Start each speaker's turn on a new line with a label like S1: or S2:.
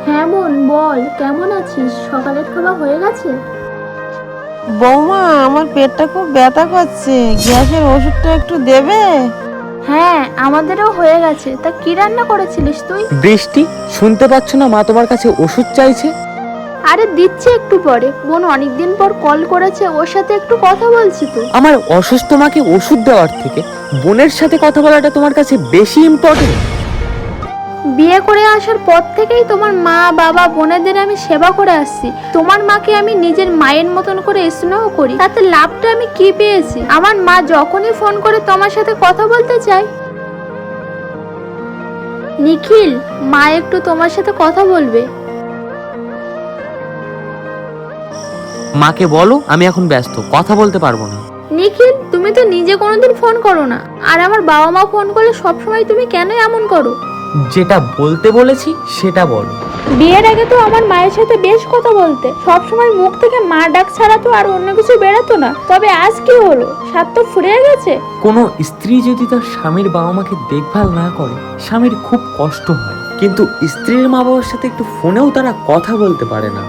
S1: হ্যাঁ বোন বল, কেমন আছিস? সকালের খাওয়া হয়ে গেছে?
S2: বৌমা, আমার পেটটা খুব ব্যথা করছে, গ্যাসের ওষুধটা একটু দেবে?
S1: হ্যাঁ আমাদেরও হয়ে গেছে। তা কি রান্না করেছিলিস তুই?
S3: বৃষ্টি, শুনতে পাচ্ছ না মা তোমার কাছে ওষুধ চাইছে?
S1: আরে দিচ্ছি একটু পরে। বোন অনেকদিন পর কল করেছে, ওর সাথে একটু কথা বলছি তো।
S3: আমার অসুস্থ মাকে ওষুধ দেওয়ার থেকে বোনের সাথে কথা বলাটা তোমার কাছে বেশি ইম্পর্টেন্ট।
S1: বিয়ে করে আসার পর থেকেই তোমার মা বাবা বোনেদের আমি সেবা করে আসছি। তোমার মাকে আমি নিজের মায়ের মতন করে স্নেহ করি, তাতে লাভটা আমি কি পেয়েছি? আমার মা যখনই ফোন করে তোমার সাথে কথা বলতে চায়। নিখিল, মা একটু তোমার সাথে কথা বলবে।
S3: মাকে বলো আমি এখন ব্যস্ত, কথা বলতে পারবো না।
S1: নিখিল, তুমি তো নিজে কোনোদিন ফোন করো না, আর আমার বাবা মা ফোন করলে সবসময় তুমি কেন এমন করো?
S3: যেটা বলতে বলেছি সেটা বলো।
S1: বিয়ের আগে তো আমার মায়ের সাথে বেশ কথা বলতে, সবসময় মুখ থেকে মা ডাক ছাড়া তো আর অন্য কিছু বেরোতো না। তবে আজ কি হলো? স্বাদ তো ফুরিয়ে গেছে।
S3: কোনো স্ত্রী যদি তার স্বামীর বাবা মাকে দেখভাল না করে, স্বামীর খুব কষ্ট হয়, কিন্তু স্ত্রীর মা বাবার সাথে একটু ফোনেও তারা কথা বলতে পারে না।